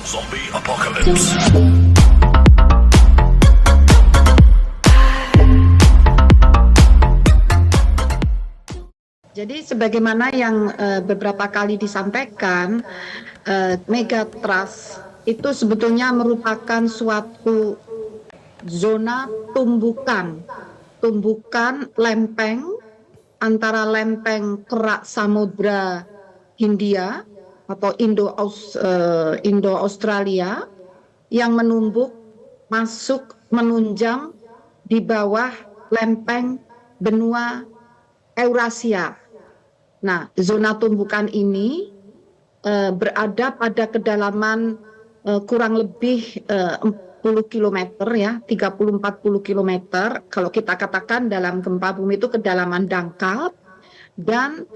Zombie Apocalypse. Jadi sebagaimana yang beberapa kali disampaikan, megatrust itu sebetulnya merupakan suatu zona tumbukan lempeng antara lempeng kerak Samudra Hindia atau Indo-Australia yang menumbuk masuk menunjang di bawah lempeng benua Eurasia. Nah, zona tumbukan ini berada pada kedalaman kurang lebih 40 km ya, 30-40 km. Kalau kita katakan dalam gempa bumi itu kedalaman dangkal, dan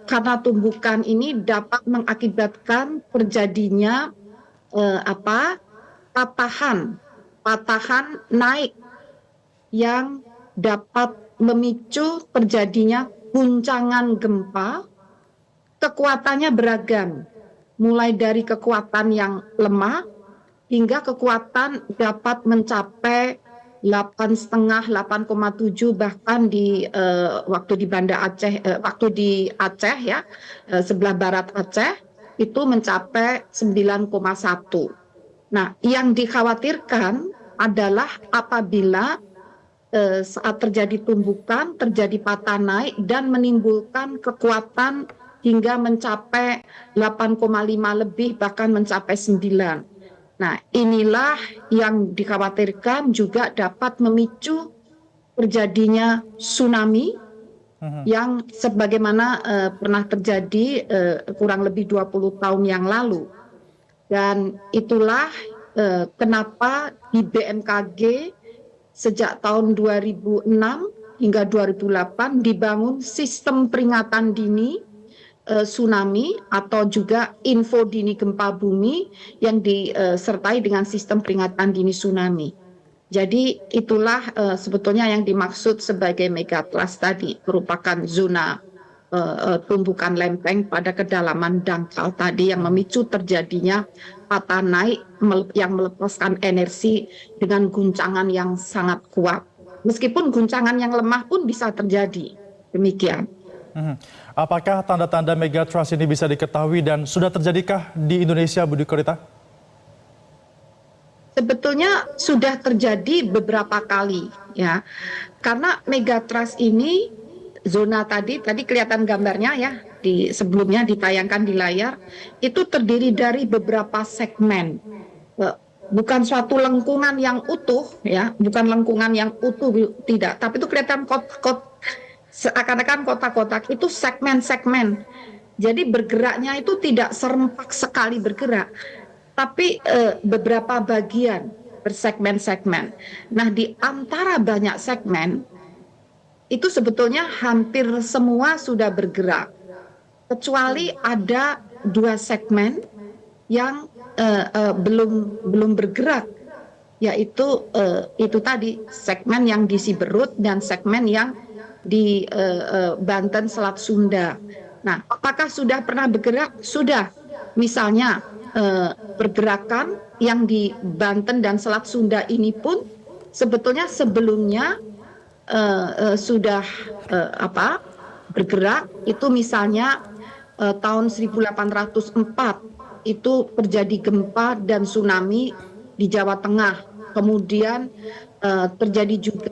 karena tumbukan ini dapat mengakibatkan terjadinya patahan naik yang dapat memicu terjadinya guncangan gempa. Kekuatannya beragam, mulai dari kekuatan yang lemah hingga kekuatan dapat mencapai 8,5, 8,7, bahkan di waktu di Banda Aceh, waktu di Aceh ya, sebelah barat Aceh itu mencapai 9,1. Nah, yang dikhawatirkan adalah apabila saat terjadi tumbukan, terjadi patah naik dan menimbulkan kekuatan hingga mencapai 8,5 lebih, bahkan mencapai 9. Nah, inilah yang dikhawatirkan juga dapat memicu terjadinya tsunami yang sebagaimana pernah terjadi kurang lebih 20 tahun yang lalu. Dan itulah kenapa di BMKG sejak tahun 2006 hingga 2008 dibangun sistem peringatan dini tsunami atau juga info dini gempa bumi yang disertai dengan sistem peringatan dini tsunami. Jadi itulah sebetulnya yang dimaksud sebagai megatrust tadi, merupakan zona tumbukan lempeng pada kedalaman dangkal tadi yang memicu terjadinya patah naik yang melepaskan energi dengan guncangan yang sangat kuat. Meskipun guncangan yang lemah pun bisa terjadi. Demikian. Apakah tanda-tanda megatrust ini bisa diketahui dan sudah terjadikah di Indonesia, Bu Korita? Sebetulnya sudah terjadi beberapa kali ya. Karena megatrust ini zona tadi kelihatan gambarnya ya, di sebelumnya ditayangkan di layar, itu terdiri dari beberapa segmen. Bukan suatu lengkungan yang utuh ya, bukan lengkungan yang utuh, tidak, tapi itu kelihatan seakan-akan kotak-kotak, itu segmen-segmen. Jadi bergeraknya itu tidak serempak sekali bergerak, tapi beberapa bagian bersegmen-segmen. Nah, di antara banyak segmen itu sebetulnya hampir semua sudah bergerak, kecuali ada 2 segmen yang belum bergerak, yaitu itu tadi segmen yang di Siberut dan segmen yang di Banten Selat Sunda. Nah, apakah sudah pernah bergerak? Sudah. Misalnya pergerakan yang di Banten dan Selat Sunda ini pun sebetulnya sebelumnya sudah bergerak. Itu misalnya tahun 1804 itu terjadi gempa dan tsunami di Jawa Tengah. Kemudian terjadi juga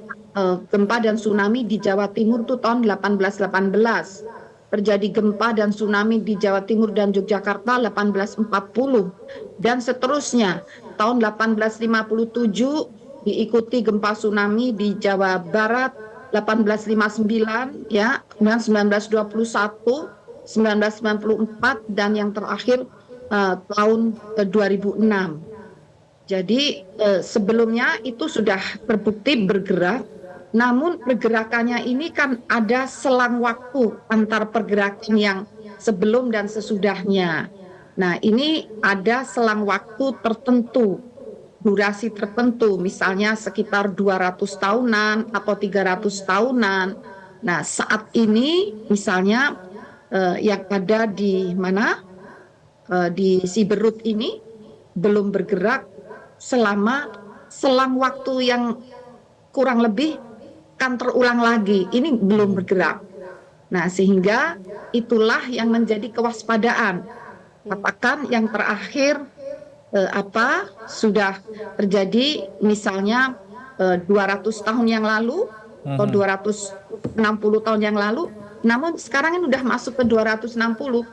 gempa dan tsunami di Jawa Timur itu tahun 1818. Terjadi gempa dan tsunami di Jawa Timur dan Yogyakarta 1840 dan seterusnya. Tahun 1857 diikuti gempa tsunami di Jawa Barat 1859 ya, kemudian 1921, 1994 dan yang terakhir tahun 2006. Jadi sebelumnya itu sudah terbukti bergerak, namun pergerakannya ini kan ada selang waktu antar pergerakan yang sebelum dan sesudahnya. Nah, ini ada selang waktu tertentu, durasi tertentu, misalnya sekitar 200 tahunan atau 300 tahunan. Nah, saat ini misalnya yang ada di mana? Di Siberut ini belum bergerak selama selang waktu yang kurang lebih kan terulang lagi. Ini belum bergerak. Nah, sehingga itulah yang menjadi kewaspadaan. Katakan yang terakhir sudah terjadi misalnya 200 tahun yang lalu atau 260 tahun yang lalu, namun sekarang ini sudah masuk ke 260,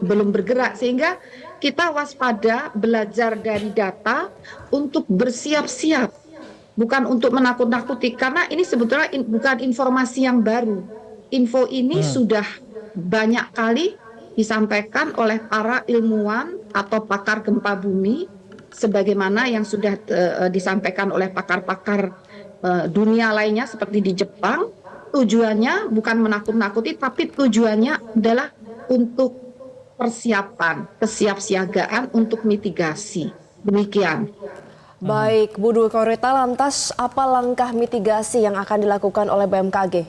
belum bergerak, sehingga kita waspada, belajar dari data untuk bersiap-siap, bukan untuk menakut-nakuti, karena ini sebetulnya bukan informasi yang baru. Info ini sudah banyak kali disampaikan oleh para ilmuwan atau pakar gempa bumi, sebagaimana yang sudah disampaikan oleh pakar-pakar dunia lainnya seperti di Jepang. Tujuannya bukan menakut-nakuti, tapi tujuannya adalah untuk persiapan, kesiapsiagaan untuk mitigasi. Demikian. Baik, Bu Dwi Korita, lantas apa langkah mitigasi yang akan dilakukan oleh BMKG?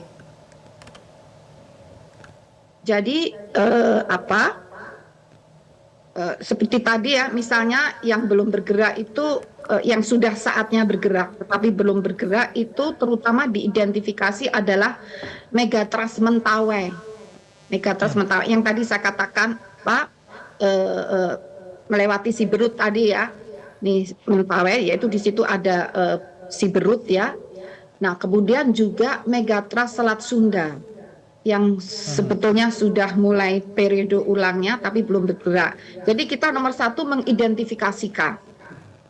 Jadi seperti tadi ya, misalnya yang belum bergerak itu, yang sudah saatnya bergerak tetapi belum bergerak itu terutama diidentifikasi adalah Megatrust Mentawai. Megatrust Mentawai yang tadi saya katakan Pak, melewati Siberut tadi ya, nih Mentawai, yaitu di situ ada Siberut ya. Nah, kemudian juga Megatrust Selat Sunda yang sebetulnya sudah mulai periode ulangnya tapi belum bergerak. Jadi kita nomor satu mengidentifikasikan.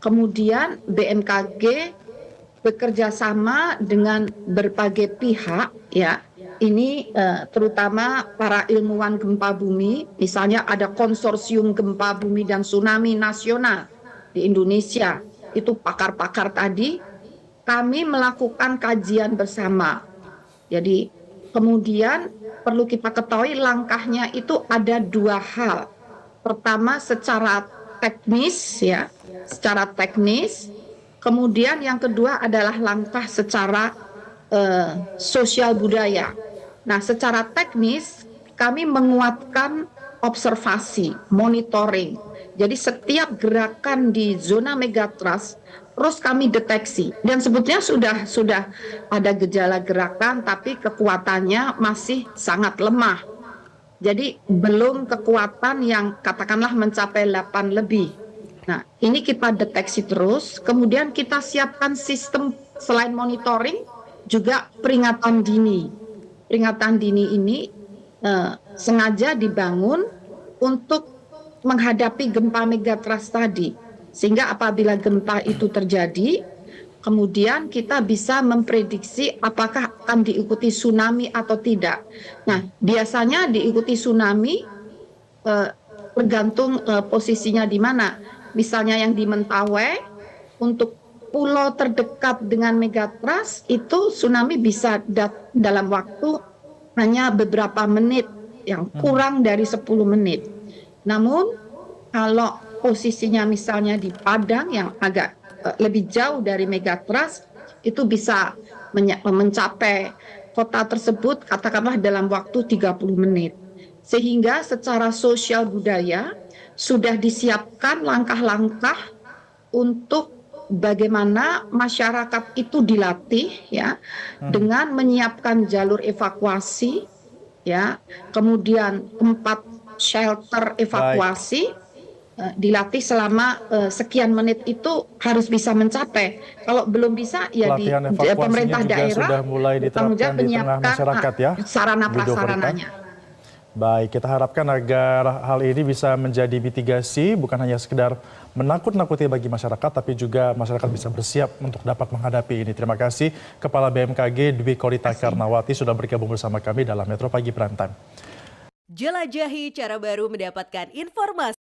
Kemudian BMKG bekerja sama dengan berbagai pihak ya. Ini terutama para ilmuwan gempa bumi, misalnya ada konsorsium gempa bumi dan tsunami nasional di Indonesia. Itu pakar-pakar tadi, kami melakukan kajian bersama. Jadi kemudian perlu kita ketahui langkahnya itu ada dua hal. Pertama secara teknis ya, secara teknis. Kemudian yang kedua adalah langkah secara sosial budaya. Nah, secara teknis kami menguatkan observasi, monitoring. Jadi setiap gerakan di zona megatrust terus kami deteksi, dan sebetulnya sudah ada gejala gerakan tapi kekuatannya masih sangat lemah. Jadi belum kekuatan yang katakanlah mencapai 8 lebih. Nah, ini kita deteksi terus, kemudian kita siapkan sistem selain monitoring juga peringatan dini. Peringatan dini ini sengaja dibangun untuk menghadapi gempa megatrust tadi. Sehingga apabila gempa itu terjadi, kemudian kita bisa memprediksi apakah akan diikuti tsunami atau tidak. Nah, biasanya diikuti tsunami tergantung posisinya di mana. Misalnya yang di Mentawai, untuk pulau terdekat dengan megatrust, itu tsunami bisa dalam waktu hanya beberapa menit, yang kurang dari 10 menit. Namun, kalau posisinya misalnya di Padang yang agak lebih jauh dari megatrust, itu bisa mencapai kota tersebut katakanlah dalam waktu 30 menit. Sehingga secara sosial budaya sudah disiapkan langkah-langkah untuk bagaimana masyarakat itu dilatih ya, dengan menyiapkan jalur evakuasi ya, kemudian tempat shelter evakuasi. Dilatih selama sekian menit itu harus bisa mencapai. Kalau belum bisa ya di pemerintah daerah sudah mulai diterapkan di tengah masyarakat ya, sarana prasarananya. Baik, kita harapkan agar hal ini bisa menjadi mitigasi, bukan hanya sekedar menakut-nakuti bagi masyarakat, tapi juga masyarakat bisa bersiap untuk dapat menghadapi ini. Terima kasih Kepala BMKG Dwi Korita Karnawati sudah bergabung bersama kami dalam Metro Pagi Prime Time. Jelajahi cara baru mendapatkan informasi.